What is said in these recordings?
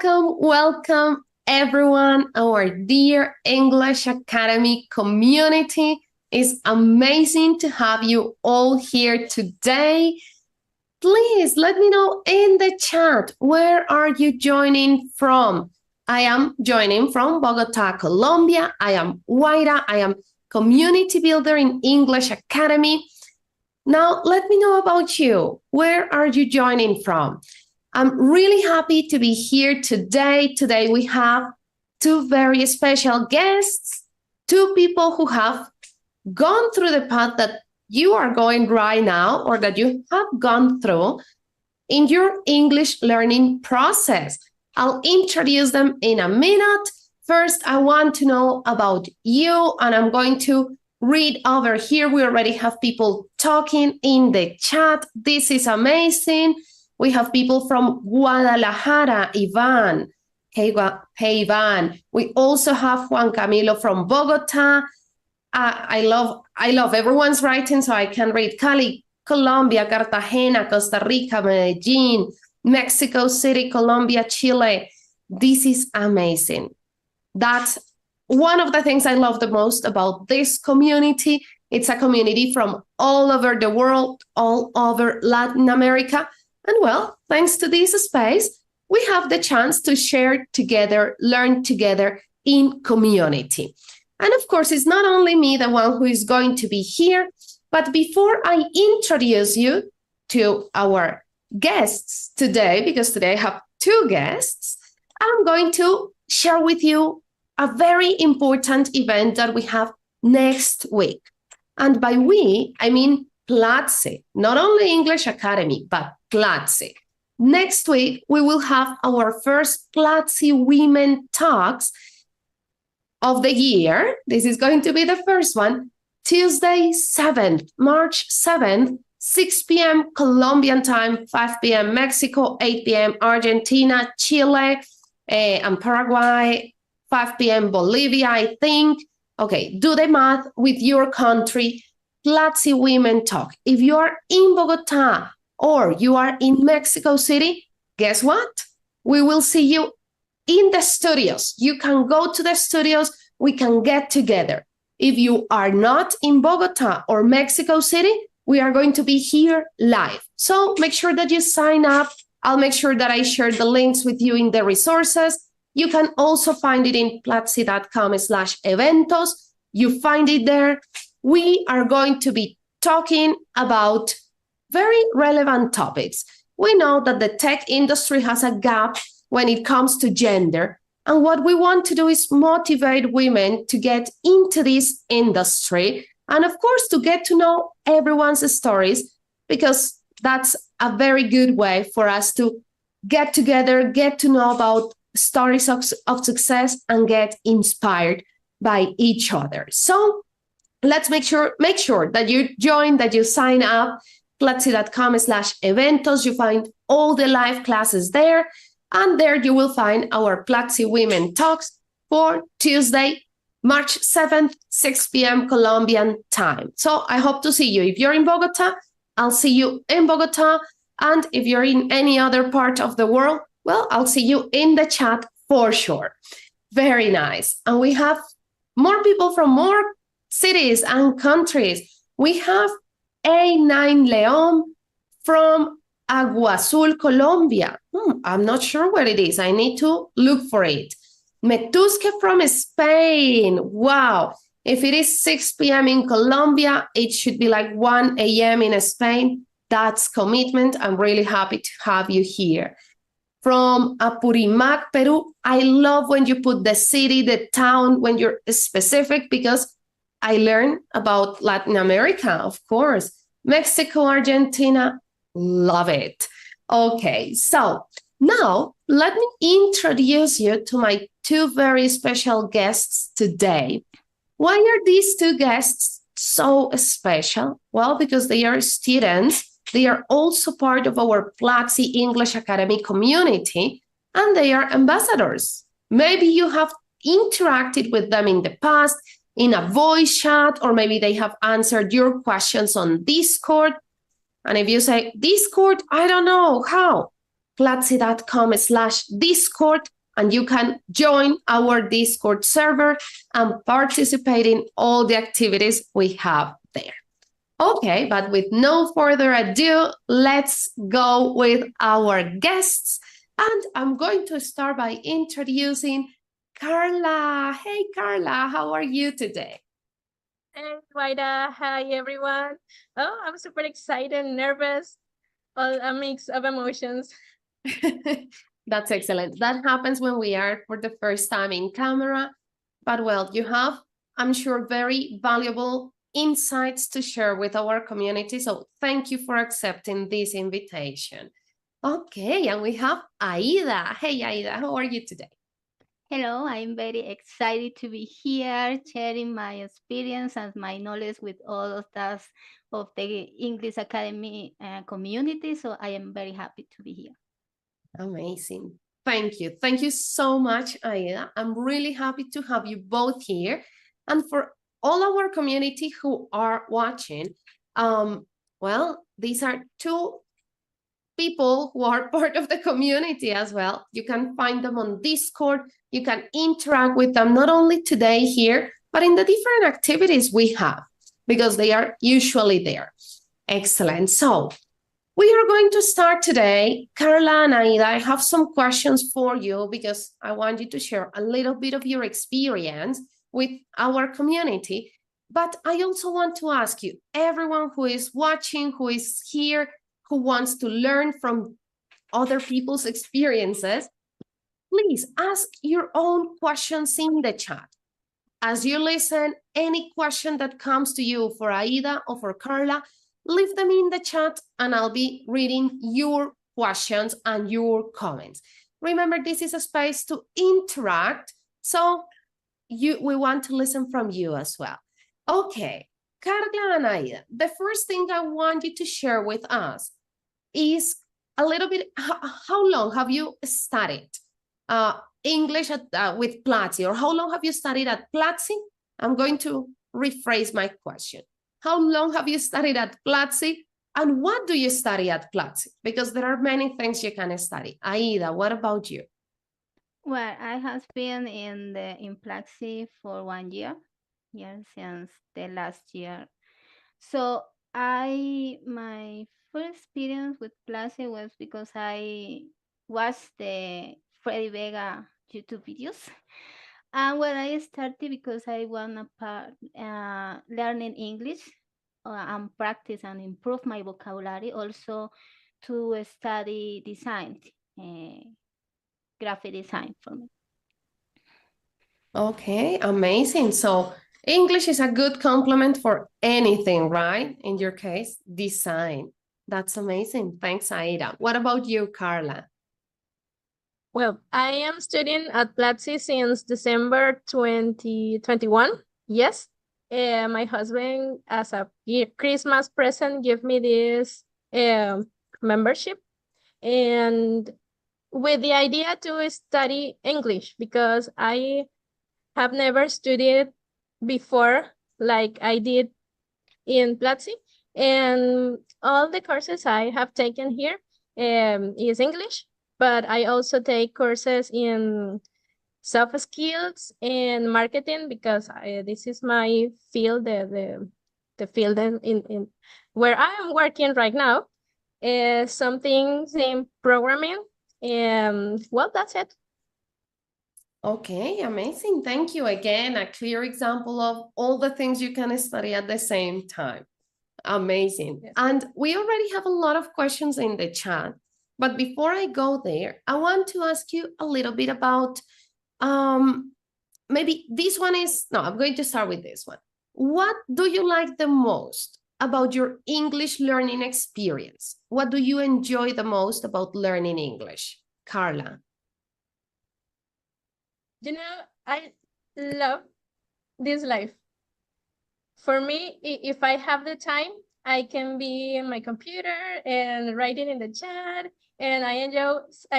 Welcome everyone. Our dear English Academy community. It's amazing to have you all here today. Please let me know in the chat, where are you joining from? I am joining from Bogota, Colombia. I am Waira. I am community builder in English Academy. Now, let me know about you. Where are you joining from? I'm really happy to be here today. Today we have two very special guests, two people who have gone through the path that you are going right now or that you have gone through in your English learning process. I'll introduce them in a minute. First, I want to know about you, and I'm going to read over here. We already have people talking in the chat. This is amazing. We have people from Guadalajara, Ivan. Hey, Ivan. We also have Juan Camilo from Bogota. I love everyone's writing, so I can read Cali, Colombia, Cartagena, Costa Rica, Medellin, Mexico City, Colombia, Chile. This is amazing. That's one of the things I love the most about this community. It's a community from all over the world, all over Latin America. And well, thanks to this space, we have the chance to share together, learn together in community. And of course, it's not only me, the one who is going to be here, but before I introduce you to our guests today, because today I have two guests, I'm going to share with you a very important event that we have next week. And by we, I mean Platzi, not only English Academy, but Platzi. Next week, we will have our first Platzi Women Talks of the year. This is going to be the first one, Tuesday, March 7th, 6 p.m. Colombian time, 5 p.m. Mexico, 8 p.m. Argentina, Chile, and Paraguay, 5 p.m. Bolivia, I think. Okay, do the math with your country. Platzi Women Talk. If you are in Bogota or you are in Mexico City, guess what? We will see you in the studios. You can go to the studios. We can get together. If you are not in Bogota or Mexico City, we are going to be here live. So make sure that you sign up. I'll make sure that I share the links with you in the resources. You can also find it in platzi.com/eventos. You find it there. We are going to be talking about very relevant topics. We know that the tech industry has a gap when it comes to gender. And what we want to do is motivate women to get into this industry. And of course, to get to know everyone's stories, because that's a very good way for us to get together, get to know about stories of success, and get inspired by each other. So let's make sure that you join, that you sign up, platzi.com/eventos. You find all the live classes there. And there you will find our Platzi Women Talks for Tuesday, March 7th, 6 p.m. Colombian time. So I hope to see you. If you're in Bogota, I'll see you in Bogota. And if you're in any other part of the world, well, I'll see you in the chat for sure. Very nice. And we have more people from more cities and countries. We have A9 Leon from Agua Azul, Colombia. I'm not sure where it is. I need to look for it. Metusque from Spain. Wow. If it is 6 p.m. in Colombia, it should be like 1 a.m. in Spain. That's commitment. I'm really happy to have you here. From Apurimac, Peru. I love when you put the city, the town, when you're specific, because I learn about Latin America, of course. Mexico, Argentina, love it. Okay, so now let me introduce you to my two very special guests today. Why are these two guests so special? Well, because they are students. They are also part of our Platzi English Academy community, and they are ambassadors. Maybe you have interacted with them in the past in a voice chat, or maybe they have answered your questions on Discord. And if you say, Discord, I don't know how. platzi.com/Discord, and you can join our Discord server and participate in all the activities we have there. Okay, but with no further ado, let's go with our guests. And I'm going to start by introducing Carla. Hey, Carla, how are you today? Hey, Waida. Hi, everyone. Oh, I'm super excited and nervous. All a mix of emotions. That's excellent. That happens when we are for the first time in camera. But well, you have, I'm sure, very valuable insights to share with our community. So thank you for accepting this invitation. Okay, and we have Aida. Hey, Aida, how are you today? Hello, I'm very excited to be here, sharing my experience and my knowledge with all of us of the English Academy community. So I am very happy to be here. Amazing. Thank you. Thank you so much, Aida. I'm really happy to have you both here. And for all our community who are watching, well, these are two people who are part of the community as well. You can find them on Discord. You can interact with them not only today here, but in the different activities we have, because they are usually there. Excellent. So we are going to start today. Carla and Aida, I have some questions for you because I want you to share a little bit of your experience with our community. But I also want to ask you, everyone who is watching, who is here, who wants to learn from other people's experiences, please ask your own questions in the chat. As you listen, any question that comes to you for Aida or for Carla, leave them in the chat and I'll be reading your questions and your comments. Remember, this is a space to interact, so we want to listen from you as well. Okay, Carla and Aida, the first thing I want you to share with us is a little bit, how long have you studied English with Platzi, or how long have you studied at Platzi? I'm going to rephrase my question. How long have you studied at Platzi, and what do you study at Platzi? Because there are many things you can study. Aida, what about you? Well, I have been in Platzi for 1 year, since the last year. So my first experience with Platzi was because I watched the Freddy Vega YouTube videos. And when I started because I want to learning English and practice and improve my vocabulary, also to study design, graphic design for me. Okay, amazing. So English is a good complement for anything, right? In your case, design. That's amazing. Thanks, Aida. What about you, Carla? Well, I am studying at Platzi since December 2021. Yes. My husband, as a Christmas present, gave me this membership, and with the idea to study English, because I have never studied before like I did in Platzi, and all the courses I have taken here is English, but I also take courses in soft skills and marketing, because this is my field, the field in where I am working right now. Some things in programming, and well, that's it. Okay, amazing. Thank you again. A clear example of all the things you can study at the same time. Amazing. Yes. And we already have a lot of questions in the chat. But before I go there, I want to ask you a little bit about maybe this one is, no, I'm going to start with this one. What do you like the most about your English learning experience? What do you enjoy the most about learning English? Carla. You know, I love this life. For me, if I have the time, I can be in my computer and writing in the chat, and I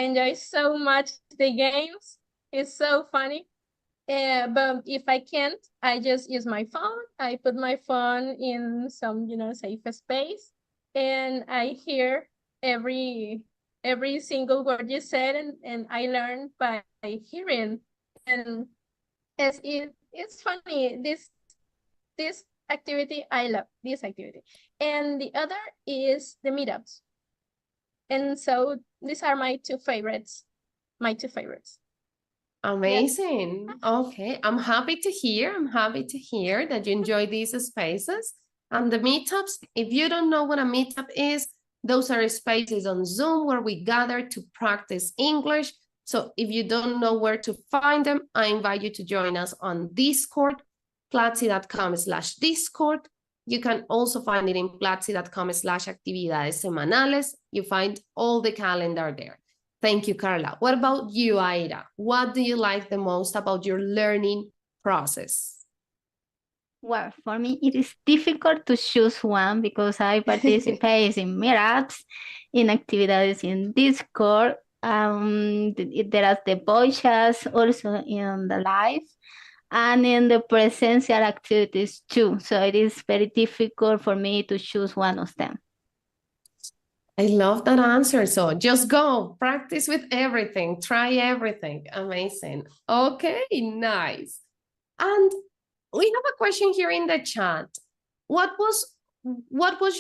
enjoy so much the games. It's so funny. But if I can't, I just use my phone. I put my phone in some, safe space, and I hear every every single word you said, and I learned by hearing. And it's funny, this activity, I love this activity. And the other is the meetups. And so these are my two favorites. My two favorites. Amazing. Okay. I'm happy to hear. I'm happy to hear that you enjoy these spaces. And the meetups, if you don't know what a meetup is, those are spaces on Zoom where we gather to practice English. So if you don't know where to find them, I invite you to join us on Discord, platzi.com/Discord. You can also find it in platzi.com/actividades semanales. You find all the calendar there. Thank you, Carla. What about you, Aida? What do you like the most about your learning process? Well, for me, it is difficult to choose one because I participate in meetups, in activities in Discord. There are the voice chats also in the live and in the presential activities too. So it is very difficult for me to choose one of them. I love that answer. So just go practice with everything, try everything. Amazing. Okay, nice. And we have a question here in the chat. What was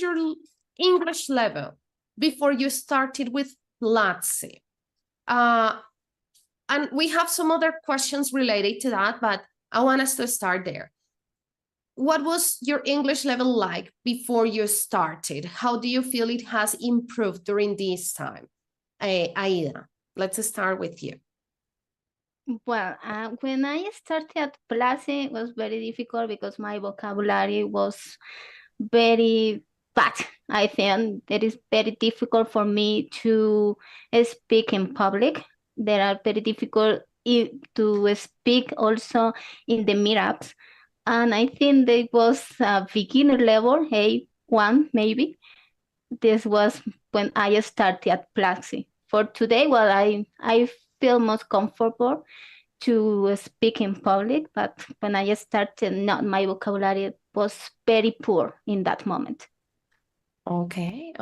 your English level before you started with Platzi? And we have some other questions related to that, but I want us to start there. What was your English level like before you started? How do you feel it has improved during this time? Aida, let's start with you. Well, when I started at Platzi, it was very difficult because my vocabulary was very bad. I think it is very difficult for me to speak in public. They are very difficult to speak also in the meetups. And I think it was a beginner level, A1 maybe. This was when I started at Platzi. For today, well, I feel most comfortable to speak in public, but when I started, my vocabulary was very poor in that moment. Okay,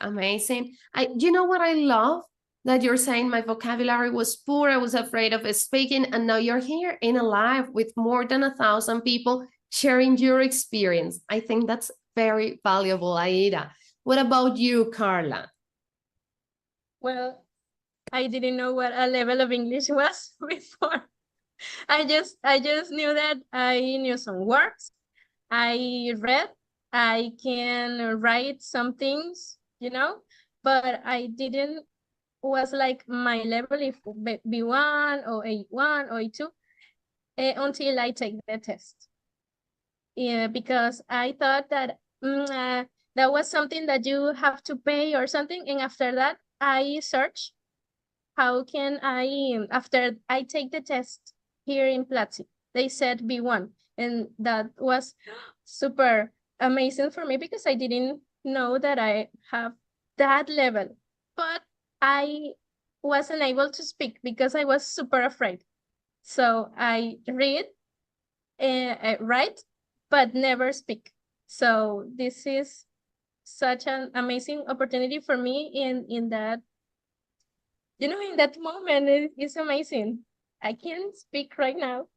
amazing. You know what I love? That you're saying my vocabulary was poor, I was afraid of speaking, and now you're here in a live with more than 1,000 people sharing your experience. I think that's very valuable, Aida. What about you, Carla? Well, I didn't know what a level of English was before. I just knew that I knew some words. I read, I can write some things, but I didn't was like my level if B1 or A1 or A2 until I take the test. Yeah, because I thought that that was something that you have to pay or something. And after that, I searched how can I, after I take the test here in Platzi, they said B1. And that was super amazing for me because I didn't know that I have that level. But I wasn't able to speak because I was super afraid. So I read, write, but never speak. So this is such an amazing opportunity for me in that, in that moment. It's amazing. I can't speak right now.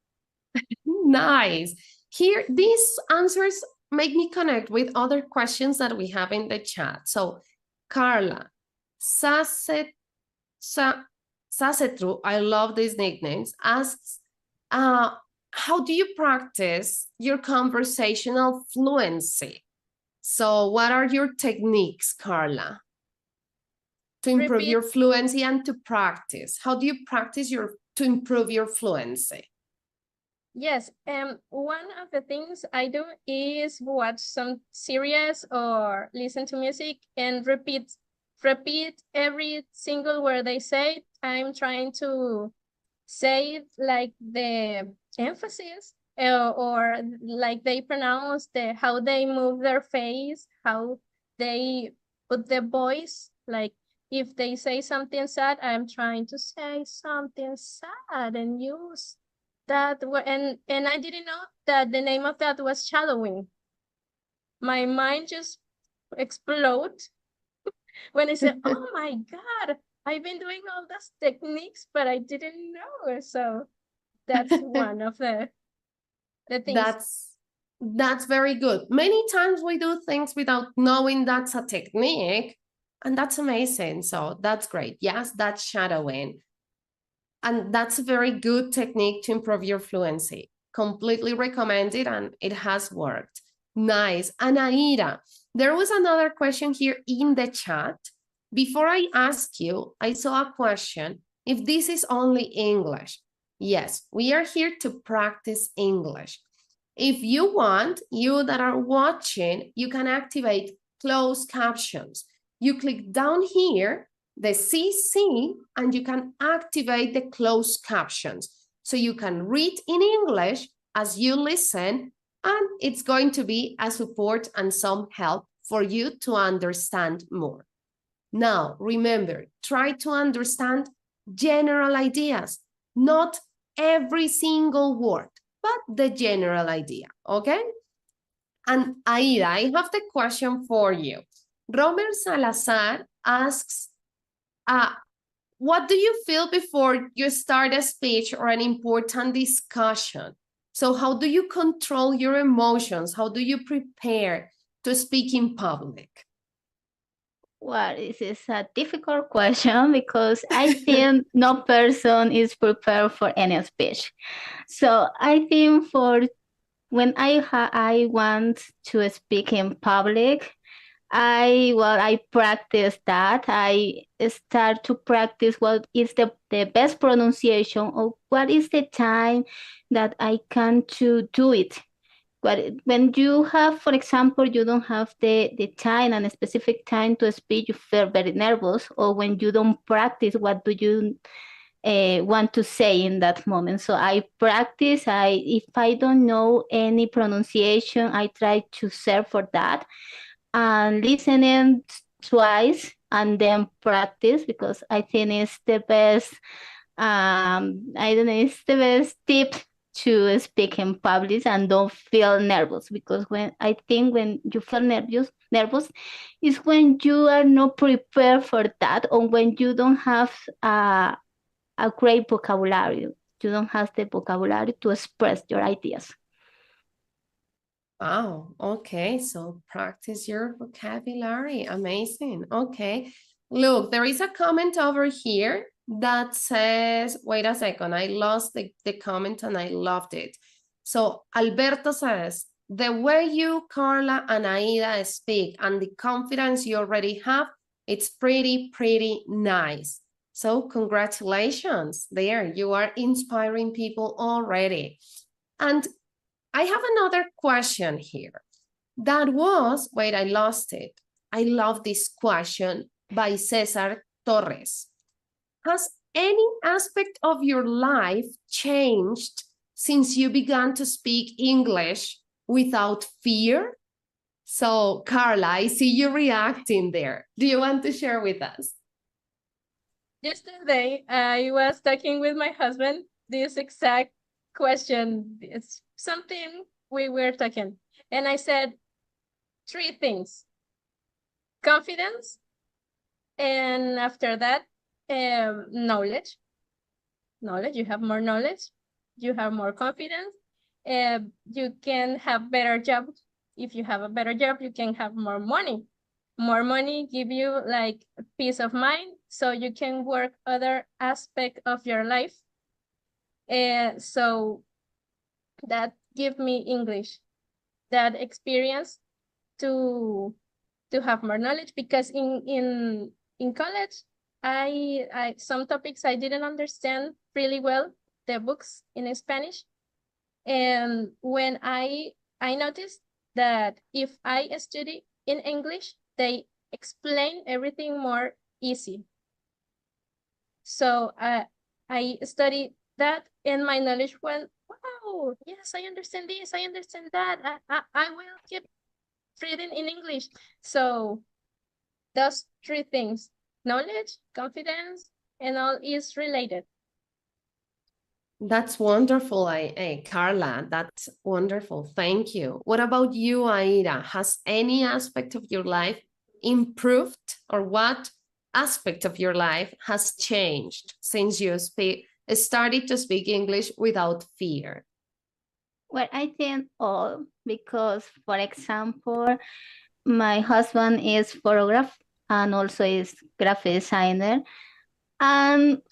Nice. Here, these answers make me connect with other questions that we have in the chat. So, Carla, Sasetru, I love these nicknames, asks, how do you practice your conversational fluency? So what are your techniques, Carla, to improve your fluency and to practice? How do you practice to improve your fluency? Yes, one of the things I do is watch some series or listen to music and repeat every single word they say. I'm trying to say it like the emphasis or like they pronounce how they move their face, how they put the voice. Like if they say something sad, I'm trying to say something sad and use that word. And I didn't know that the name of that was shadowing. My mind just exploded When I said, oh my God, I've been doing all those techniques, but I didn't know. So that's one of the things. That's very good. Many times we do things without knowing that's a technique, and that's amazing. So that's great. Yes, that's shadowing. And that's a very good technique to improve your fluency. Completely recommend it, and it has worked. Nice. And Aida, there was another question here in the chat. Before I ask you, I saw a question. If this is only English, yes, we are here to practice English. If you want, you that are watching, you can activate closed captions. You click down here, the CC, and you can activate the closed captions. So you can read in English as you listen, and it's going to be a support and some help for you to understand more. Now, remember, try to understand general ideas, not every single word, but the general idea, okay? And Aida, I have the question for you. Romer Salazar asks, what do you feel before you start a speech or an important discussion? So how do you control your emotions? How do you prepare to speak in public? Well, this is a difficult question because I think no person is prepared for any speech. So I think for when I want to speak in public, I practice that. I start to practice what is the best pronunciation or what is the time that I can to do it. But when you have, for example, you don't have the time and a specific time to speak, you feel very nervous. Or when you don't practice, what do you want to say in that moment? So I practice. If I don't know any pronunciation, I try to search for that and listening twice and then practice, because I think it's the best. I don't know, it's the best tip to speak in public and don't feel nervous, because when you feel nervous is when you are not prepared for that, or when you don't have a great vocabulary. You don't have the vocabulary to express your ideas. Wow, okay, so practice your vocabulary. Amazing. Okay, look, there is a comment over here that says, wait a second, I lost the comment and I loved it. So Alberto says, the way you, Carla, and Aida speak and the confidence you already have, it's pretty nice. So congratulations there, you are inspiring people already. And I have another question here. That was, wait, I lost it. I love this question by Cesar Torres. Has any aspect of your life changed since you began to speak English without fear? So, Carla, I see you reacting there. Do you want to share with us? Yesterday, I was talking with my husband this exact question. It's something we were talking, and I said 3 things: confidence, and after that, knowledge. You have more knowledge, you have more confidence, you can have better jobs. If you have a better job, you can have more money. More money give you like peace of mind, so you can work other aspect of your life. So that give me English, that experience to have more knowledge, because in college, I some topics I didn't understand really well, the books in Spanish. And when I noticed that if I study in English, they explain everything more easy. So I studied that, and my knowledge went, wow, yes, I understand this, I understand that. I will keep reading in English. So those 3 things: knowledge, confidence, and all is related. That's wonderful, Carla. That's wonderful. Thank you. What about you, Aida? Has any aspect of your life improved or what aspect of your life has changed since you started to speak English without fear? Well, I think all, because, for example, my husband is photographer and also is graphic designer, and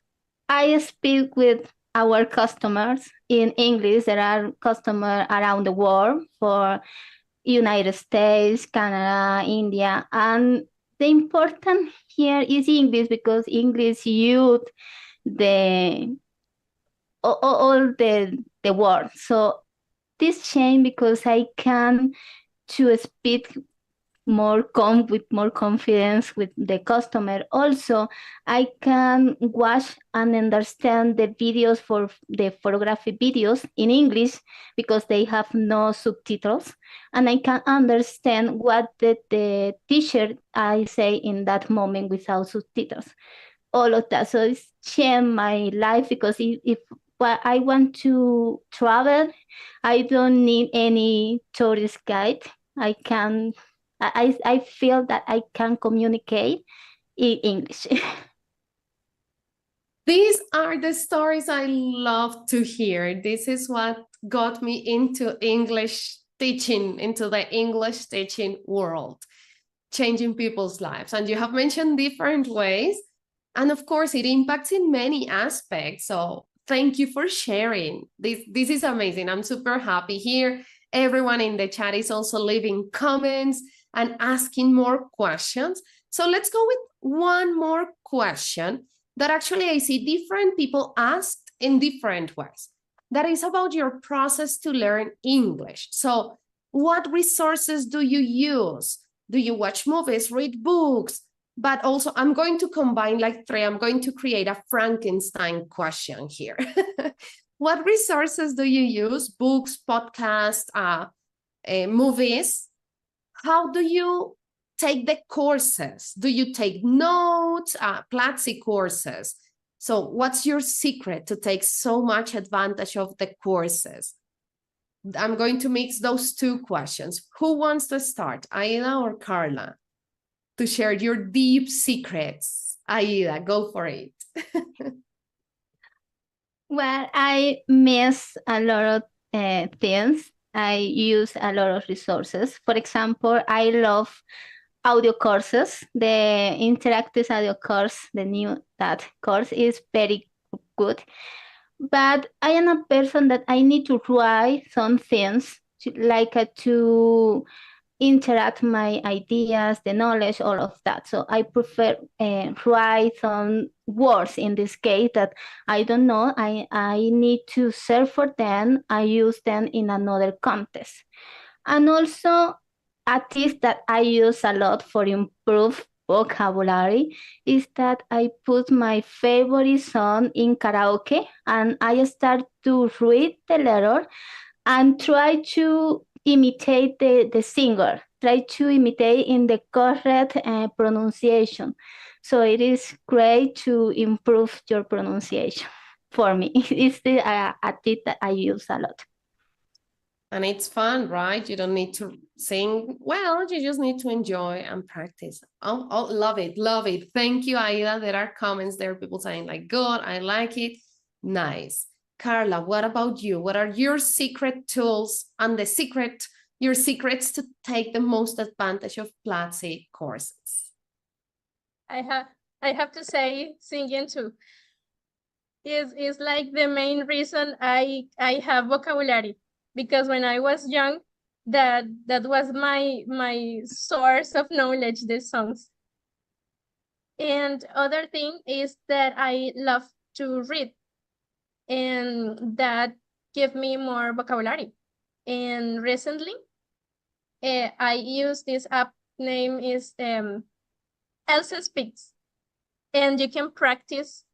I speak with our customers in English. There are customers around the world for United States, Canada, India, and the important here is English, because English use the all the words. So this change because I can to speak with more confidence with the customer. Also, I can watch and understand the videos for the photography videos in English because they have no subtitles, and I can understand what the teacher I say in that moment without subtitles. All of that. So it's changed my life, because if I want to travel, I don't need any tourist guide. I feel that I can communicate in English. These are the stories I love to hear. This is what got me into English teaching, into the English teaching world, changing people's lives. And you have mentioned different ways. And of course, it impacts in many aspects. So thank you for sharing. This is amazing. I'm super happy here. Everyone in the chat is also leaving comments and asking more questions. So let's go with one more question that actually I see different people asked in different ways. That is about your process to learn English. So what resources do you use? Do you watch movies, read books? But also, I'm going to combine like three. I'm going to create a Frankenstein question here. What resources do you use? Books, podcasts, movies? How do you take the courses? Do you take notes, Platzi courses? So what's your secret to take so much advantage of the courses? I'm going to mix those two questions. Who wants to start, Aida or Carla, to share your deep secrets? Aida, go for it. Well, I miss a lot of things. I use a lot of resources. For example, I love audio courses. The interactive audio course, the new that course is very good. But I am a person that I need to write some things to interact my ideas, the knowledge, all of that. So I prefer write some words in this case that I don't know. I need to search for them. I use them in another context. And also a tip that I use a lot for improve vocabulary is that I put my favorite song in karaoke and I start to read the letter and try to imitate the singer, try to imitate in the correct pronunciation. So it is great to improve your pronunciation for me. It's a tip that I use a lot. And it's fun, right? You don't need to sing well, you just need to enjoy and practice. Oh, love it, love it. Thank you, Aida. There are comments there, people saying like, good, I like it. Nice. Carla, what about you? What are your secret tools and your secrets to take the most advantage of Platzi courses? I have to say singing too is like the main reason I have vocabulary, because when I was young, that was my source of knowledge, these songs. And other thing is that I love to read, and that give me more vocabulary. And recently, I use this app, name is Elsa Speaks, and you can practice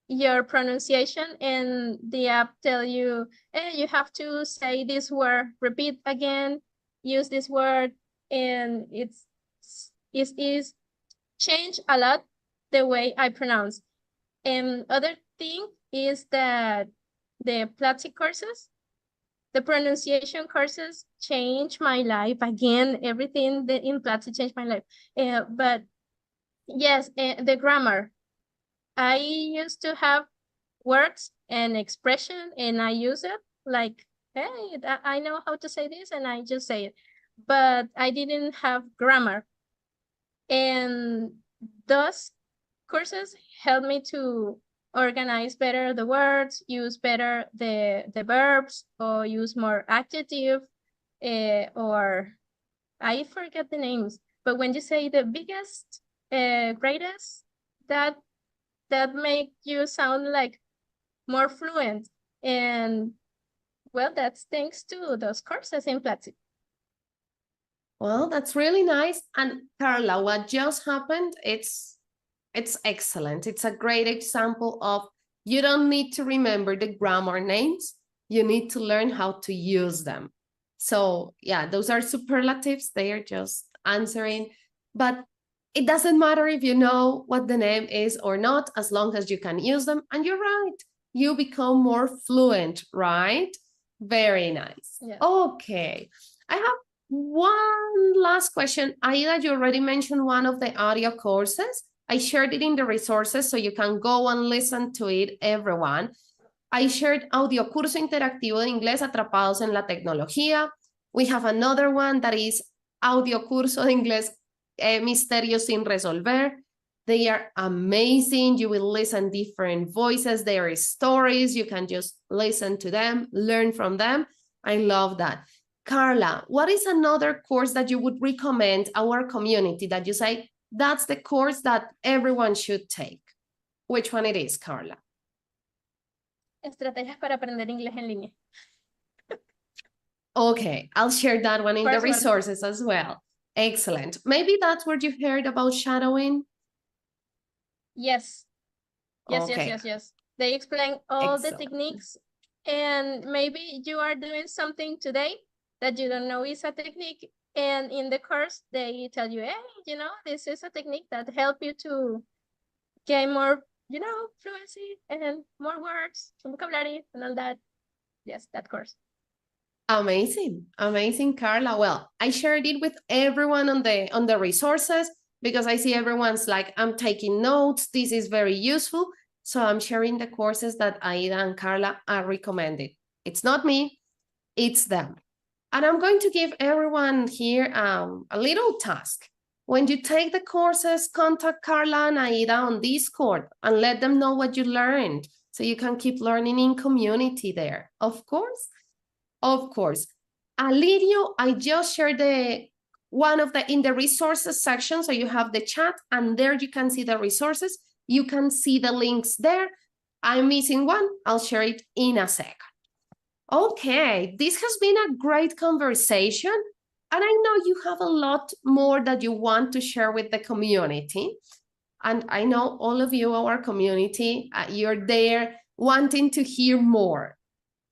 your pronunciation, and the app tell you, you have to say this word, repeat again, use this word, and it is change a lot the way I pronounce. And other thing is that the Platzi courses The pronunciation courses changed my life. Again, everything in Platzi changed my life. But yes, the grammar. I used to have words and expression, and I use it like, hey, I know how to say this, and I just say it. But I didn't have grammar. And those courses helped me to organize better the words, use better the verbs, or use more adjective, or I forget the names. But when you say the biggest, greatest, that make you sound like more fluent. And well, that's thanks to those courses in Platzi. Well, that's really nice. And Carla, what just happened, it's excellent. It's a great example of you don't need to remember the grammar names. You need to learn how to use them. So yeah, those are superlatives. They are just answering. But it doesn't matter if you know what the name is or not, as long as you can use them. And you're right. You become more fluent, right? Very nice. Yeah. Okay. I have one last question. Aida, you already mentioned one of the audio courses. I shared it in the resources, so you can go and listen to it, everyone. I shared audio curso interactivo de inglés atrapados en la tecnología. We have another one that is audio curso de inglés misterios sin resolver. They are amazing. You will listen different voices. There are stories. You can just listen to them, learn from them. I love that. Carla, what is another course that you would recommend our community that you say, that's the course that everyone should take? Which one it is, Carla? Estrategias para aprender inglés en línea. Okay, I'll share that one in the First one. resources as well. Excellent. Maybe that's where you heard about shadowing? Yes. Yes, Okay. yes. They explain all Excellent. the techniques, and maybe you are doing something today that you don't know is a technique, and in the course they tell you, hey, this is a technique that help you to gain more, fluency and more words, vocabulary and all that. Yes, that course. Amazing, Carla. Well, I shared it with everyone on the resources because I see everyone's like, I'm taking notes. This is very useful. So I'm sharing the courses that Aida and Carla are recommended. It's not me, it's them. And I'm going to give everyone here a little task. When you take the courses, contact Carla and Aida on Discord and let them know what you learned so you can keep learning in community there. Of course. Alirio, I just shared in the resources section, so you have the chat and there you can see the resources. You can see the links there. I'm missing one. I'll share it in a second. Okay, this has been a great conversation, and I know you have a lot more that you want to share with the community. And I know all of you, our community, you're there wanting to hear more.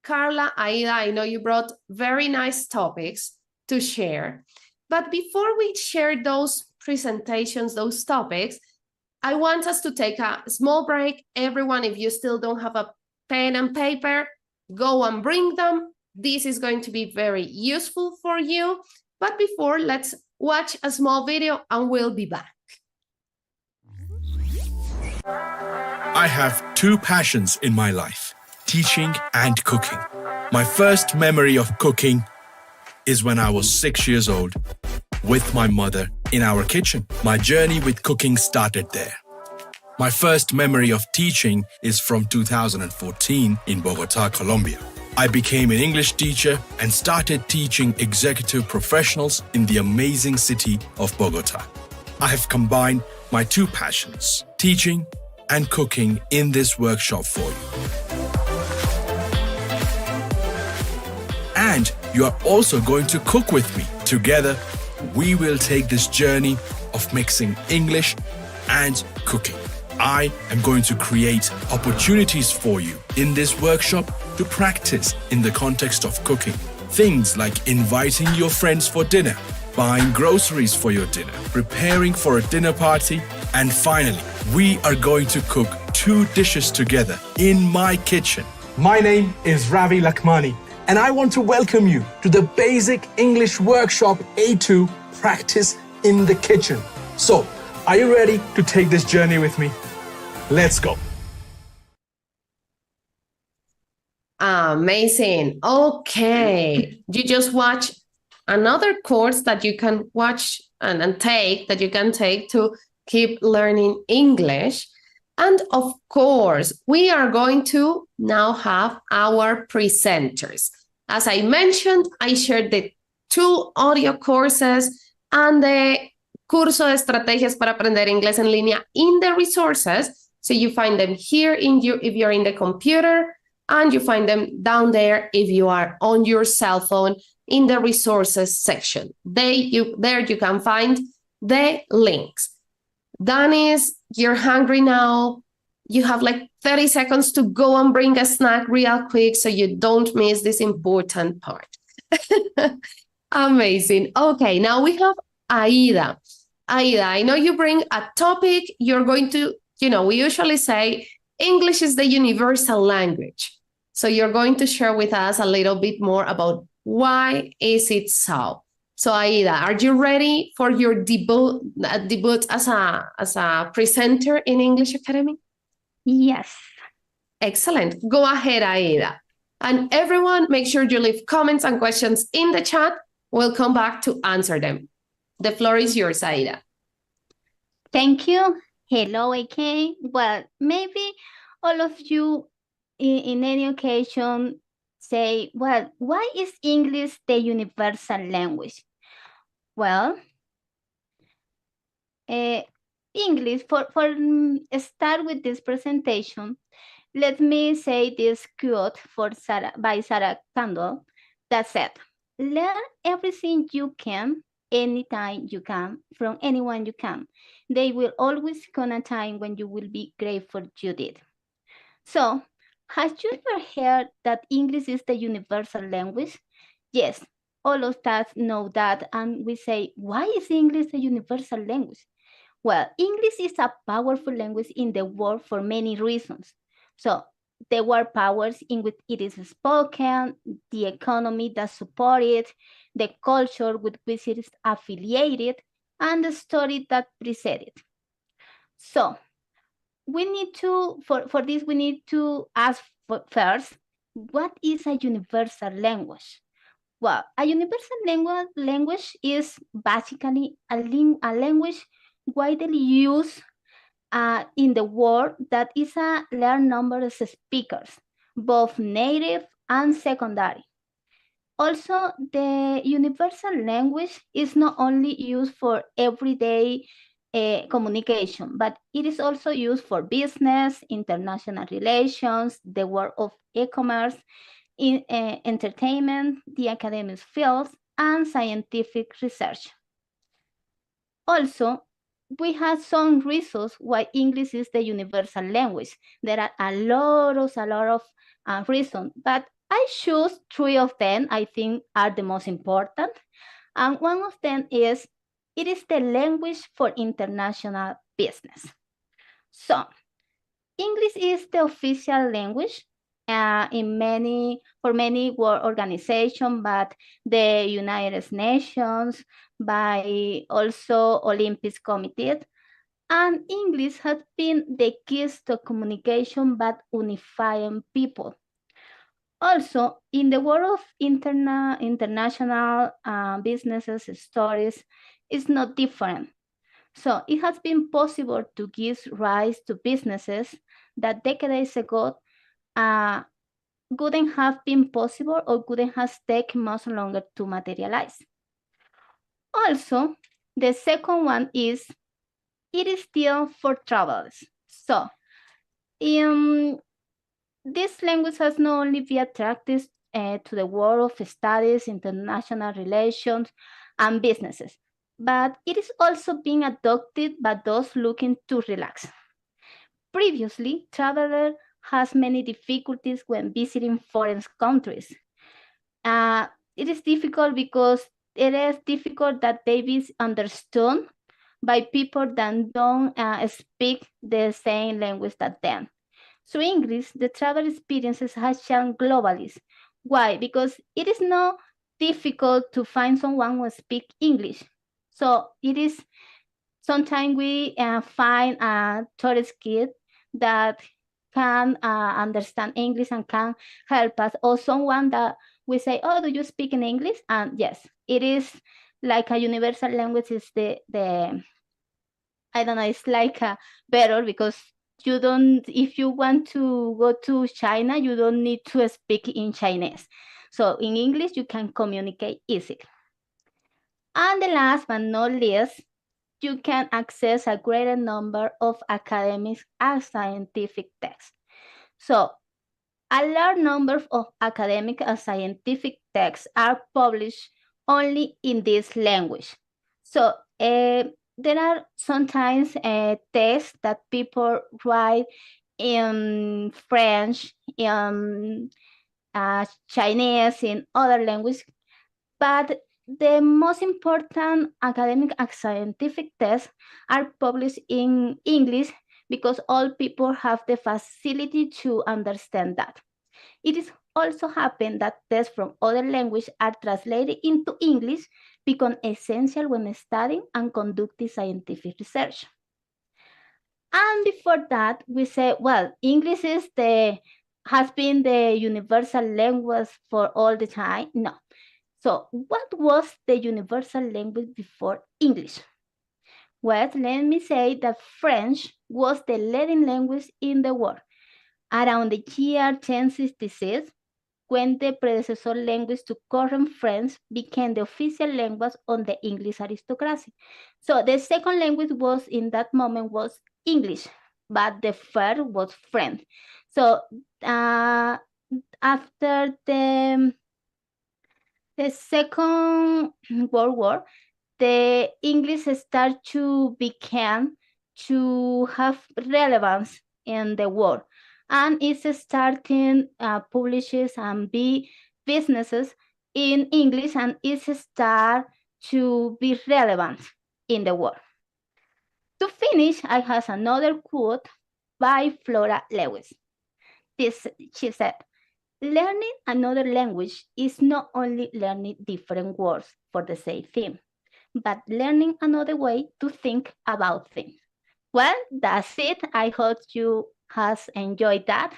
Carla, Aida, I know you brought very nice topics to share. But before we share those presentations, those topics, I want us to take a small break. Everyone, if you still don't have a pen and paper, go and bring them. This is going to be very useful for you. But before, let's watch a small video and we'll be back. I have two passions in my life, teaching and cooking. My first memory of cooking is when I was 6 years old with my mother in our kitchen. My journey with cooking started there. My first memory of teaching is from 2014 in Bogota, Colombia. I became an English teacher and started teaching executive professionals in the amazing city of Bogota. I have combined my two passions, teaching and cooking, in this workshop for you. And you are also going to cook with me. Together, we will take this journey of mixing English and cooking. I am going to create opportunities for you in this workshop to practice in the context of cooking. Things like inviting your friends for dinner, buying groceries for your dinner, preparing for a dinner party, and finally, we are going to cook 2 dishes together in my kitchen. My name is Ravi Lakmani, and I want to welcome you to the Basic English Workshop A2 Practice in the Kitchen. So, are you ready to take this journey with me? Let's go. Amazing. Okay. You just watch another course that you can watch and take, that you can take to keep learning English. And of course, we are going to now have our presenters. As I mentioned, I shared the 2 audio courses and the curso de estrategias para aprender inglés en línea in the resources. So you find them here if you're in the computer, and you find them down there if you are on your cell phone in the resources section. There you can find the links. Danis, you're hungry now. You have like 30 seconds to go and bring a snack real quick so you don't miss this important part. Amazing. Okay, now we have Aida. Aida, I know you bring a topic. You're going to, we usually say English is the universal language. So you're going to share with us a little bit more about why is it so. So Aida, are you ready for your debut as a presenter in English Academy? Yes. Excellent. Go ahead, Aida. And everyone, make sure you leave comments and questions in the chat. We'll come back to answer them. The floor is yours, Aida. Thank you. Hello again. Well, maybe all of you in any occasion say, well, why is English the universal language? Well, English, for start with this presentation, let me say this quote by Sarah Kandel that said, learn everything you can, anytime you can, from anyone you can. There will always come a time when you will be grateful you did. So, have you ever heard that English is the universal language? Yes, all of us know that, and we say, why is English a universal language? Well, English is a powerful language in the world for many reasons. So, the word powers in which it is spoken, the economy that supports it, the culture with which it is affiliated, and the story that preceded it. So, we need to, for this, we need to ask first, what is a universal language? Well, a universal language is basically a language widely used in the world that is a large number of speakers, both native and secondary. Also, the universal language is not only used for everyday communication, but it is also used for business, international relations, the world of e-commerce, entertainment, the academic fields, and scientific research. Also, we have some reasons why English is the universal language. There are a lot of reasons, but I choose 3 of them I think are the most important. And one of them is, it is the language for international business. So, English is the official language for many world organizations, but the United Nations, by also Olympic Committee. And English has been the key to communication but unifying people. Also, in the world of international businesses, stories, it's not different. So it has been possible to give rise to businesses that decades ago couldn't have been possible or couldn't have taken much longer to materialize. Also, the second one is, it is still for travelers. So, this language has not only been attractive to the world of studies, international relations, and businesses, but it is also being adopted by those looking to relax. Previously, traveler has many difficulties when visiting foreign countries. It is difficult because it is difficult that they be understood by people that don't speak the same language that them. So English, the travel experiences has shown globally, Why? Because it is not difficult to find someone who speak English. So it is sometimes we find a tourist kid that can understand English and can help us, or someone that we say, oh, do you speak in English? And yes, it is like a universal language is the I don't know, it's like better because you don't, if you want to go to China, you don't need to speak in Chinese. So in English, you can communicate easily. And the last but not least, you can access a greater number of academic and scientific texts. So a large number of academic and scientific texts are published only in this language. So there are sometimes texts that people write in French, in Chinese, in other languages, but the most important academic and scientific texts are published in English because all people have the facility to understand that. It is also happened that texts from other languages are translated into English, become essential when studying and conducting scientific research. And before that, we say, well, English has been the universal language for all the time. No. So what was the universal language before English? Well, let me say that French was the leading language in the world. Around the year 1066, when the predecessor language to current French became the official language on the English aristocracy. So the second language was in that moment was English, but the first was French. So after the Second World War, the English start to become to have relevance in the world, and it's starting publishes and be businesses in English, and it's start to be relevant in the world. To finish, I have another quote by Flora Lewis. She said, learning another language is not only learning different words for the same thing, but learning another way to think about things. Well, that's it. I hope you has enjoyed that.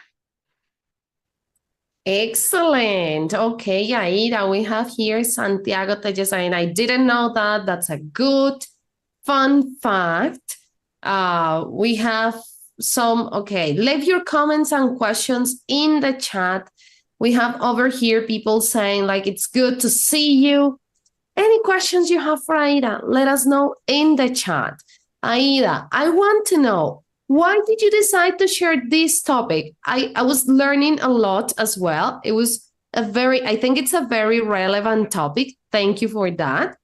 Excellent. Okay, Aida, we have here Santiago Telles saying, I didn't know that. That's a good, fun fact. We have some, okay, leave your comments and questions in the chat. We have over here people saying like, it's good to see you. Any questions you have for Aida, let us know in the chat. Aida, I want to know, why did you decide to share this topic? I was learning a lot as well. It was I think it's a very relevant topic. Thank you for that.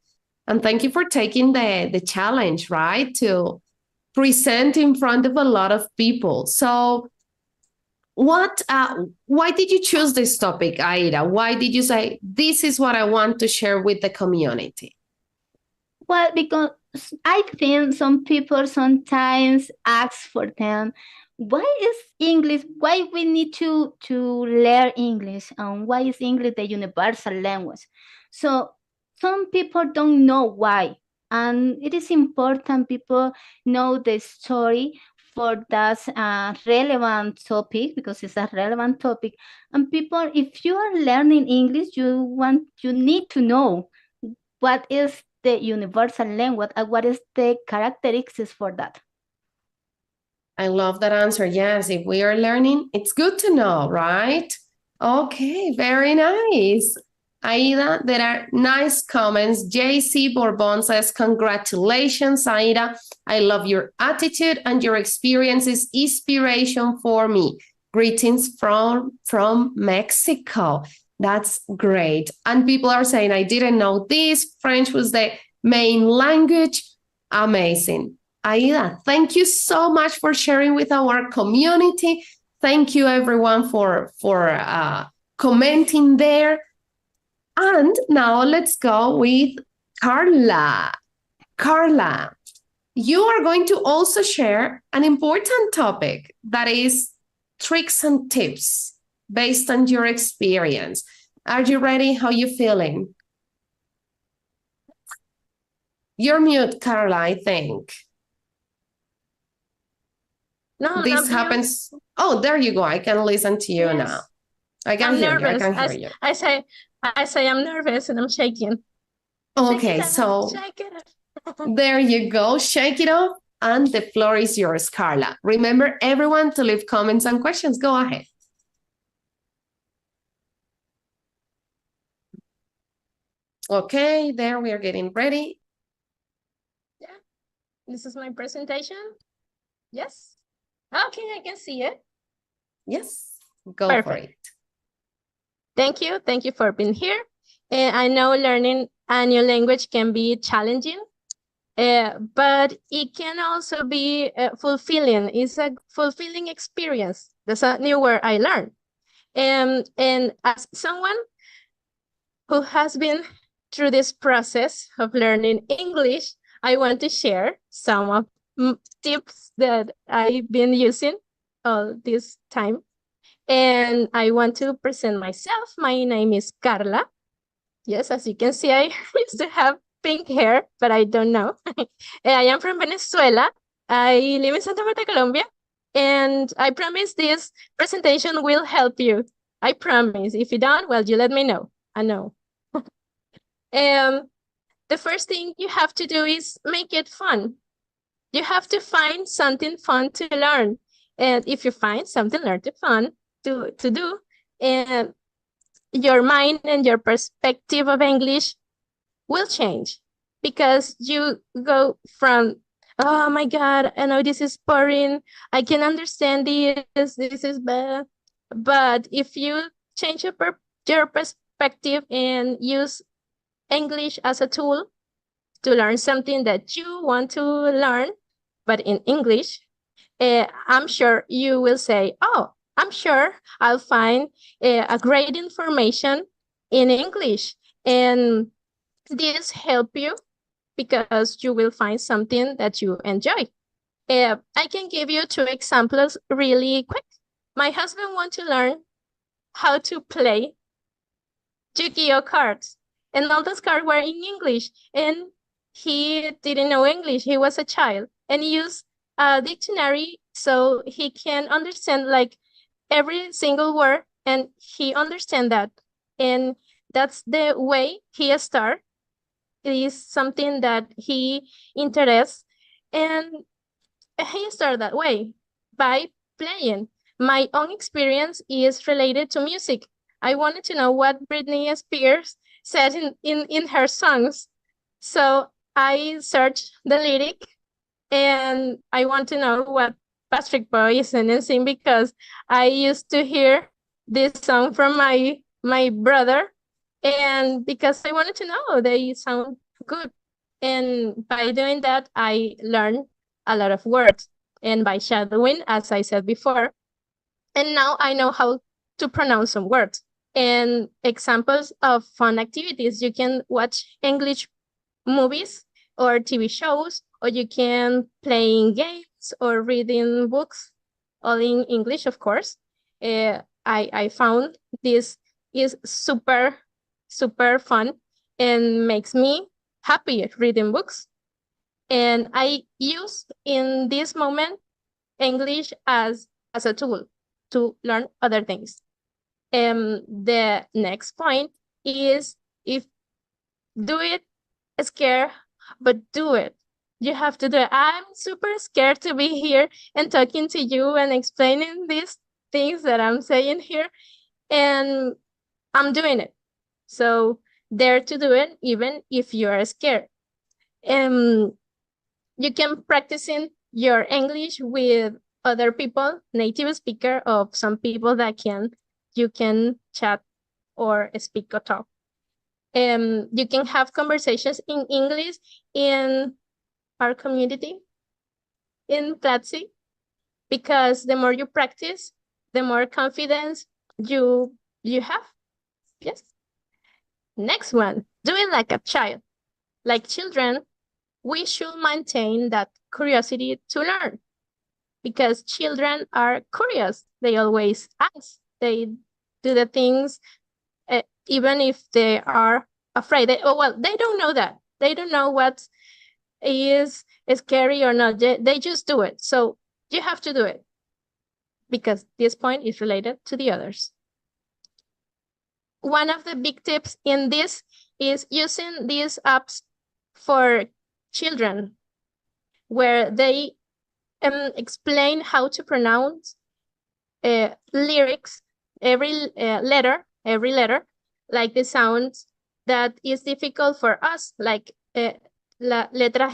And thank you for taking the challenge, right? To present in front of a lot of people. So why did you choose this topic, Aida? Why did you say, this is what I want to share with the community? Well, because I think some people sometimes ask for them, why is English, why we need to learn English, and why is English the universal language? So some people don't know why, and it is important people know the story for that relevant topic, because it's a relevant topic. And people, if you are learning English, you need to know what is the universal language and what is the characteristics for that. I love that answer. Yes, if we are learning, it's good to know, right? Okay, very nice. Aida, there are nice comments. JC Bourbon says, congratulations, Aida. I love your attitude and your experience is inspiration for me. Greetings from Mexico. That's great. And people are saying, I didn't know this. French was the main language. Amazing. Aida, thank you so much for sharing with our community. Thank you, everyone, for commenting there. And now let's go with Carla. Carla, you are going to also share an important topic that is tricks and tips based on your experience. Are you ready? How you feeling? You're mute, Carla, I think. No, This not happens. Oh, there you go. I can listen to you Yes. now. I can I'm hear you. I nervous. can hear you. I say I'm nervous and I'm shaking. Okay, Shake it so off, shake it off. there you go. Shake it off. And the floor is yours, Carla. Remember, everyone, to leave comments and questions. Go ahead. Okay, there we are getting ready. Yeah, this is my presentation. Yes. Okay, I can see it. Yes, go Perfect. for it. Thank you. Thank you for being here. I know learning a new language can be challenging, but it can also be fulfilling. It's a fulfilling experience. That's a new word I learned. And as someone who has been through this process of learning English, I want to share some of tips that I've been using all this time. And I want to present myself. My name is Carla. Yes, as you can see, I used to have pink hair, but I don't know. I am from Venezuela. I live in Santa Marta, Colombia. And I promise this presentation will help you. I promise. If you don't, well, you let me know. I know. The first thing you have to do is make it fun. You have to find something fun to learn. And if you find something fun to do, and your mind and your perspective of English will change, because you go from, oh my God, I know this is boring, I can understand this is bad. But if you change your perspective and use English as a tool to learn something that you want to learn, but in English, I'm sure you will say, oh, I'm sure I'll find a great information in English. And this help you because you will find something that you enjoy. I can give you 2 examples really quick. My husband wants to learn how to play Yu-Gi-Oh cards, and all those cards were in English, and he didn't know English. He was a child and used a dictionary so he can understand like every single word, and he understand that. And that's the way he start. It is something that he interests, and he started that way by playing. My own experience is related to music. I wanted to know what Britney Spears said in her songs. So I searched the lyric, and I want to know what Patrick Boy is sing, because I used to hear this song from my brother, and because I wanted to know they sound good. And by doing that, I learned a lot of words, and by shadowing, as I said before. And now I know how to pronounce some words. And examples of fun activities: you can watch English movies or TV shows, or you can playing games or reading books, all in English, of course. I found this is super, super fun and makes me happy reading books. And I use in this moment English as a tool to learn other things. The next point is, if do it scared, but do it. You have to do it. I'm super scared to be here and talking to you and explaining these things that I'm saying here, and I'm doing it. So dare to do it, even if you are scared. You can practicing your English with other people, native speaker, of some people that you can chat or speak or talk. You can have conversations in English in our community in Platzi, because the more you practice, the more confidence you have. Yes. Next one, do it like a child. Like children, we should maintain that curiosity to learn, because children are curious. They always ask. They do the things even if they are afraid. They don't know that. They don't know what is scary or not. They just do it. So you have to do it because this point is related to the others. One of the big tips in this is using these apps for children, where they explain how to pronounce lyrics, every letter, like the sounds that is difficult for us, like la letra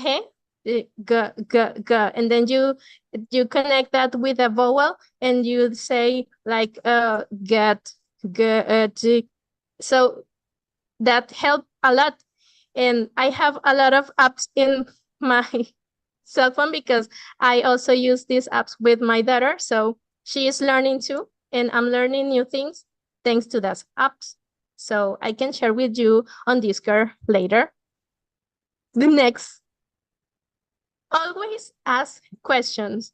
G, g, g, g, and then you connect that with a vowel, and you say like get, g, so that helped a lot. And I have a lot of apps in my cell phone because I also use these apps with my daughter. So she is learning too, and I'm learning new things thanks to those apps. So I can share with you on Discord later. The next, always ask questions.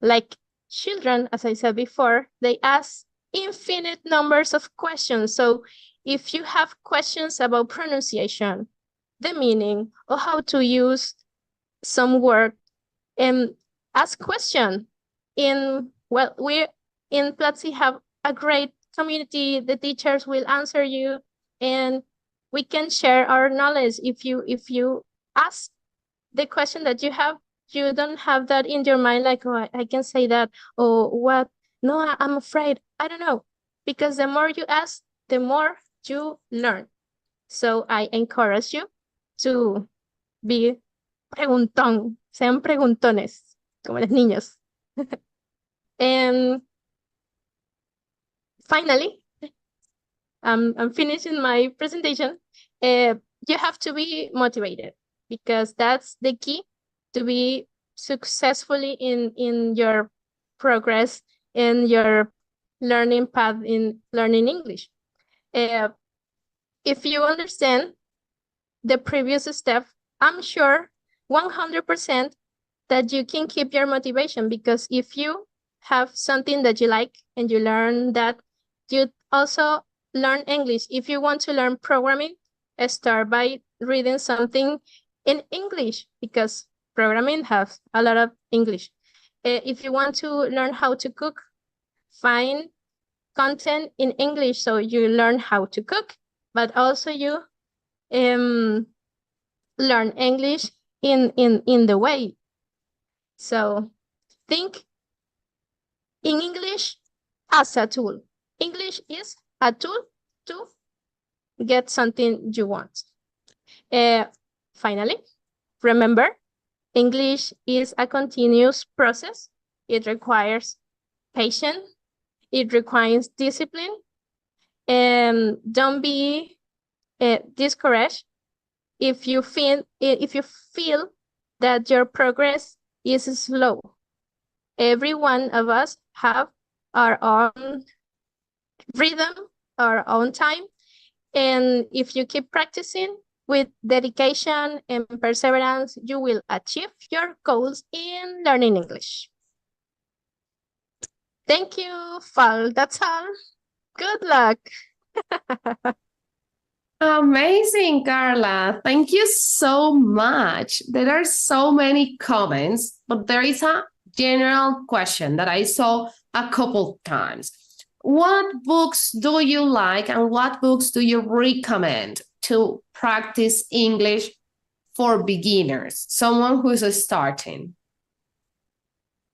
Like children, as I said before, they ask infinite numbers of questions. So if you have questions about pronunciation, the meaning, or how to use some word, and ask question. We in Platzi have a great community. The teachers will answer you, and we can share our knowledge. If you ask the question that you have, you don't have that in your mind like, oh, I can say that, or what? No, I'm afraid. I don't know. Because the more you ask, the more you learn. So I encourage you to be preguntón, sean preguntones, como los niños. And finally, I'm finishing my presentation. You have to be motivated, because that's the key to be successfully in your progress in your learning path in learning English. If you understand the previous step, I'm sure 100% that you can keep your motivation, because if you have something that you like and you learn that, you also learn English. If you want to learn programming, start by reading something in English, because programming has a lot of English. If you want to learn how to cook, find content in English so you learn how to cook, but also you learn English in the way. So think in English as a tool. English is a tool to get something you want. Finally, remember, English is a continuous process. It requires patience. It requires discipline. And don't be discouraged if you feel that your progress is slow. Every one of us have our own rhythm, our own time. And if you keep practicing with dedication and perseverance, you will achieve your goals in learning English. Thank you, Fal. That's all. Good luck. Amazing, Carla. Thank you so much. There are so many comments, but there is a general question that I saw a couple times. What books do you like and what books do you recommend to practice English for beginners, someone who is starting?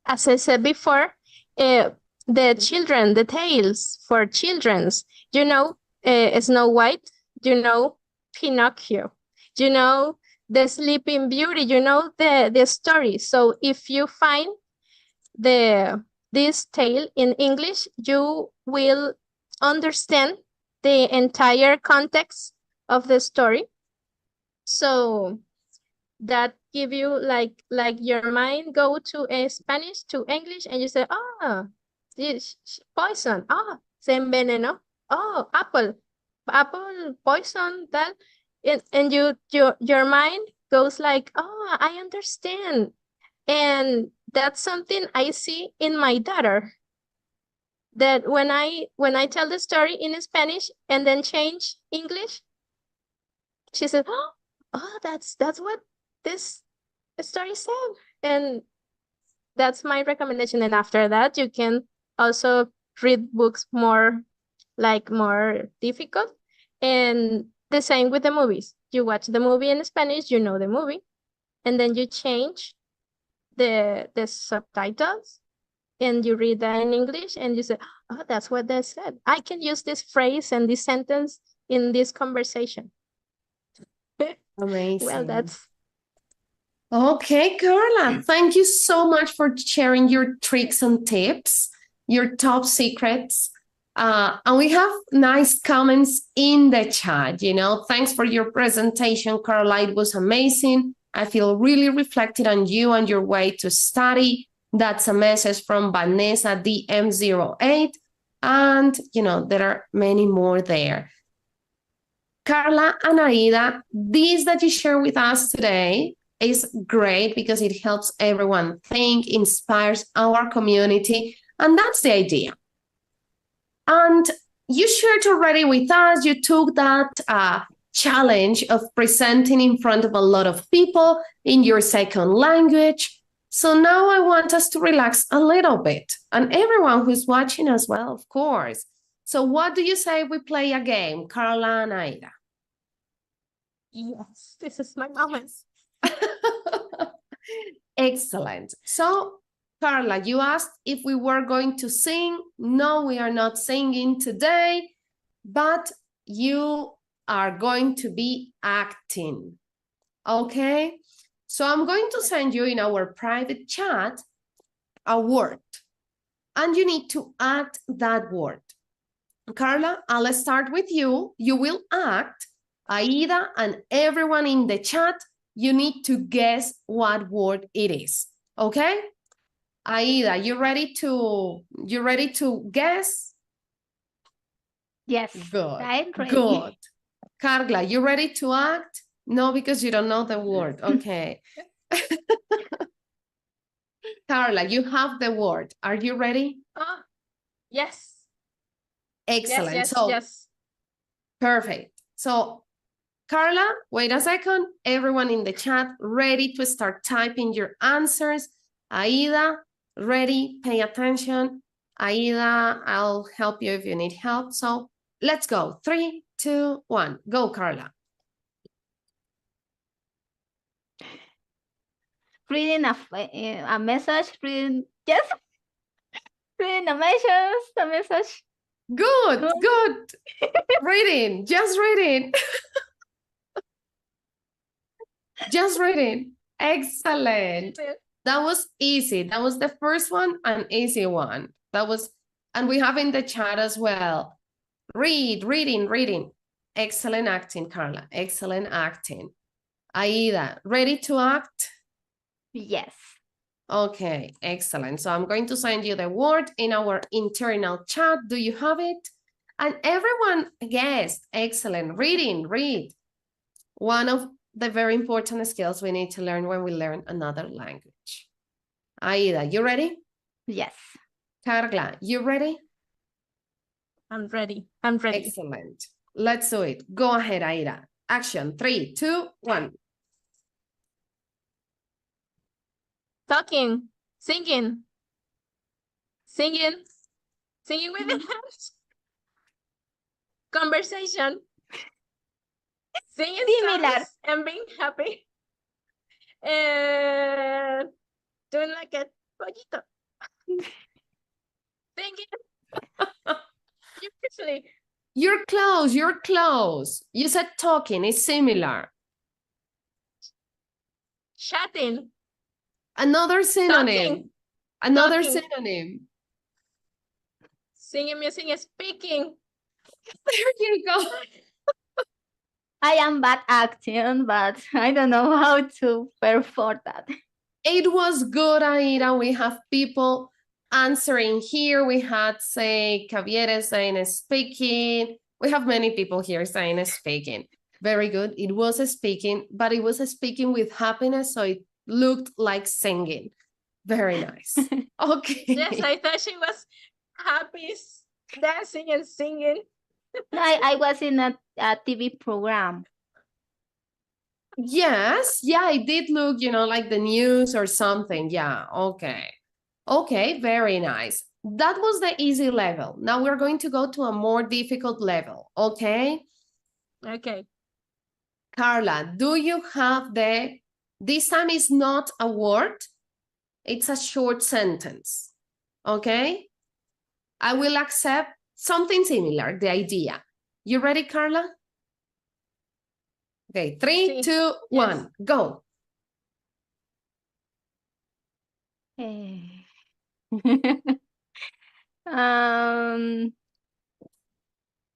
As I said before, the tales for children's, Snow White, Pinocchio, the Sleeping Beauty, the story. So if you find this tale in English, you will understand the entire context of the story. So that give you like your mind go to Spanish to English, and you say, this poison, se envenenó, apple poison, that, and your mind goes like, I understand. And that's something I see in my daughter. that when I tell the story in Spanish and then change English, she said, "Oh, that's what this story said," and that's my recommendation. And after that, you can also read books more difficult, and the same with the movies. You watch the movie in Spanish, you know the movie, and then you change the subtitles and you read that in English and you say, "Oh, that's what they said. I can use this phrase and this sentence in this conversation." Amazing. Well, that's Okay, Carla, thank you so much for sharing your tricks and tips, your top secrets. And we have nice comments in the chat, Thanks for your presentation, Carla. It was amazing. I feel really reflected on you and your way to study. That's a message from Vanessa DM08. And, there are many more there. Carla and Aida, this that you share with us today is great because it helps everyone think, inspires our community, and that's the idea. And you shared already with us, you took that challenge of presenting in front of a lot of people in your second language. So now I want us to relax a little bit, and everyone who's watching as well, of course. So what do you say we play a game, Carla and Aida? yes, this is my moment. Excellent. So, Carla, you asked if we were going to sing. No, we are not singing today, but you are going to be acting. Okay? So I'm going to send you in our private chat a word, and you need to act that word. Carla, I'll start with you. You will act. Aida and everyone in the chat, you need to guess what word it is. Okay? Aida, you ready to guess? Yes. Good. I'm ready. Good. Carla, you ready to act? No, because you don't know the word. Okay. Carla, you have the word. Are you ready? Yes. Excellent. Yes. So, perfect. So, Carla, wait a second. Everyone in the chat, ready to start typing your answers. Aida, ready, pay attention. Aida, I'll help you if you need help. So let's go. 3, 2, 1. Go, Carla. Reading a message, reading a message. Good. Reading, just reading. Just reading. Excellent. That was easy. That was the first one, an easy one. And we have in the chat as well. Reading. Excellent acting, Carla. Excellent acting. Aida, ready to act? Yes. Okay, excellent. So I'm going to send you the word in our internal chat. Do you have it? And everyone guessed. Excellent. Read. One of the very important skills we need to learn when we learn another language. Aida, you ready? Yes. Carla, you ready? I'm ready. Excellent. Let's do it. Go ahead, Aida. Action. 3, 2, 1. Talking, singing with the hands. Conversation. Singing Similar. songs and being happy. And doing like a pollito. Singing. Usually. You're close. You said talking is similar. Chatting. Another synonym. Another Talking. synonym. Singing, music, speaking. There you go. I am bad acting, but I don't know how to perform that. It was good, Aida. We have people answering here. We had, say, Javier saying speaking. We have many people here saying speaking. Very good. It was a speaking, but it was a speaking with happiness, so it looked like singing. Very nice. Okay. Yes, I thought she was happy, dancing and singing. I was in a TV program. Yes, yeah, I did look, like the news or something. Yeah, okay. Okay, very nice. That was the easy level. Now we're going to go to a more difficult level, okay? Okay. Carla, do you have this time is not a word, it's a short sentence, okay? I will accept something similar, the idea. You ready, Carla? Okay, 3, Sí. 2, 1, go.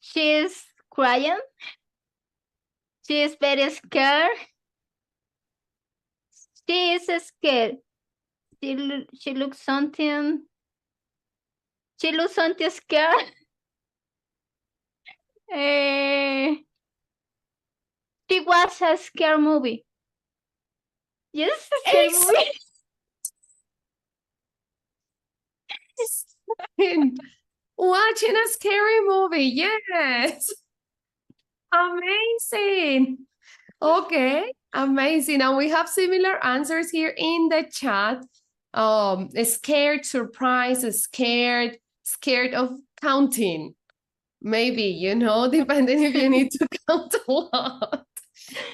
She's crying. She is very scared. She is scared. She looks something. She looks something scared. She watched a scare movie. Yes, a scare movie. Watching a scary movie, yes. Amazing. Okay, amazing. And we have similar answers here in the chat. Scared, surprised, scared of counting. Maybe, depending if you need to count a lot.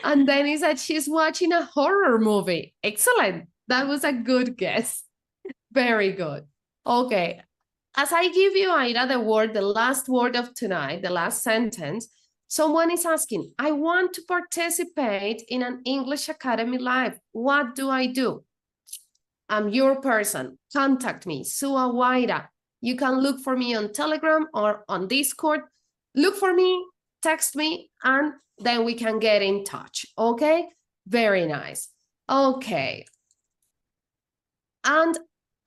And then he said she's watching a horror movie. Excellent. That was a good guess. Very good. Okay. As I give you, Aida, the last word of tonight, the last sentence, someone is asking, I want to participate in an English Academy Live. What do I do? I'm your person. Contact me, Sua Waida. You can look for me on Telegram or on Discord. Look for me, text me, and then we can get in touch, okay? Very nice. Okay. And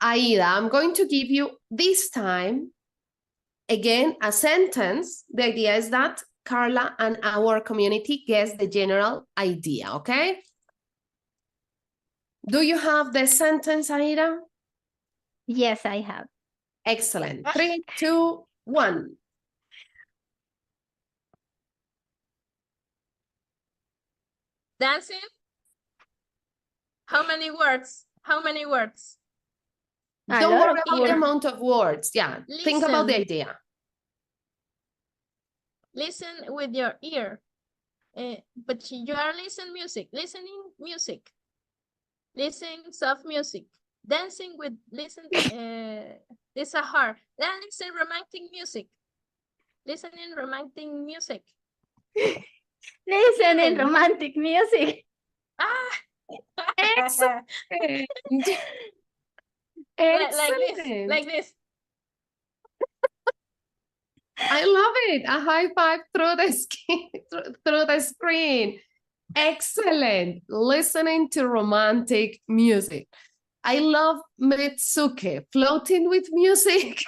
Aida, I'm going to give you this time, again, a sentence. The idea is that Carla and our community gets the general idea, okay? Do you have the sentence, Aida? Yes, I have. Excellent. 3, 2, 1. Dancing? How many words? How many words? Don't lot worry of about the amount of words. Yeah, think about the Listen. idea. Listen with your ear. But you are listening music. Listen soft music. Dancing with this a hard. Then listen romantic music. Listening romantic music. Listening Even. romantic music. Ah. Excellent. Excellent. Like this. I love it. A high five through the screen. Excellent. Listening to romantic music. I love Metsuke, floating with music.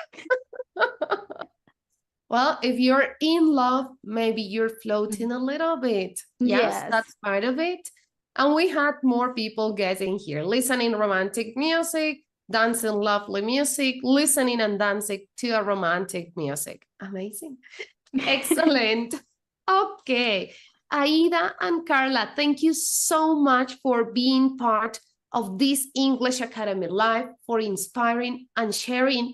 Well, if you're in love, maybe you're floating a little bit. Yes, that's part of it. And we had more people getting here, listening romantic music, dancing lovely music, listening and dancing to a romantic music. Amazing. Excellent. Okay. Aida and Carla, thank you so much for being part of this English Academy Live, for inspiring and sharing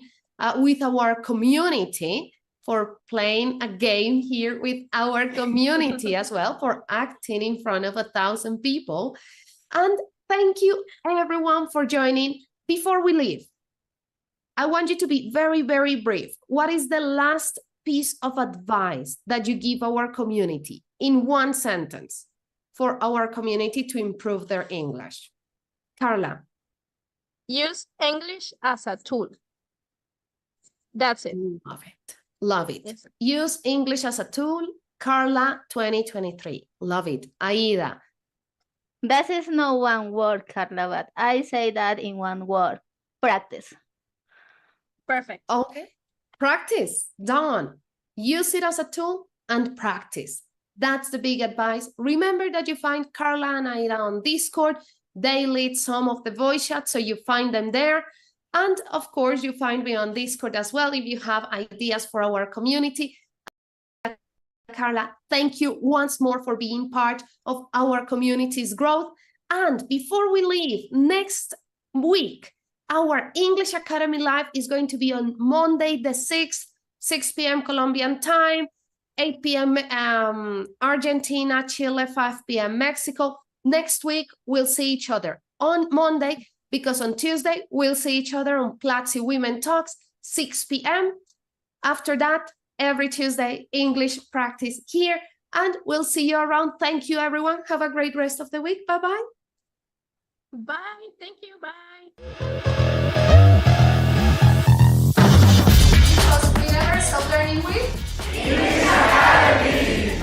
with our community, for playing a game here with our community as well, for acting in front of 1,000 people. And thank you everyone for joining. Before we leave, I want you to be very, very brief. What is the last piece of advice that you give our community in one sentence for our community to improve their English? Carla. Use English as a tool. That's it. Love it. Love it. Yes. Use English as a tool. Carla 2023. Love it. Aida. That is not one word, Carla, but I say that in one word. Practice. Perfect. Okay. Practice. Done. Use it as a tool and practice. That's the big advice. Remember that you find Carla and Aida on Discord. They lead some of the voice chats, so you find them there. And of course, you find me on Discord as well if you have ideas for our community. Carla, thank you once more for being part of our community's growth. And before we leave, next week, our English Academy Live is going to be on Monday the 6th, 6 p.m. Colombian time, 8 p.m. Argentina, Chile, 5 p.m. Mexico. Next week, we'll see each other on Monday, because on Tuesday, we'll see each other on Platzi Women Talks, 6 p.m. After that, every Tuesday, English practice here, and we'll see you around. Thank you, everyone. Have a great rest of the week. Bye-bye. Bye. Thank you. Bye. Because we never stop learning with English Academy.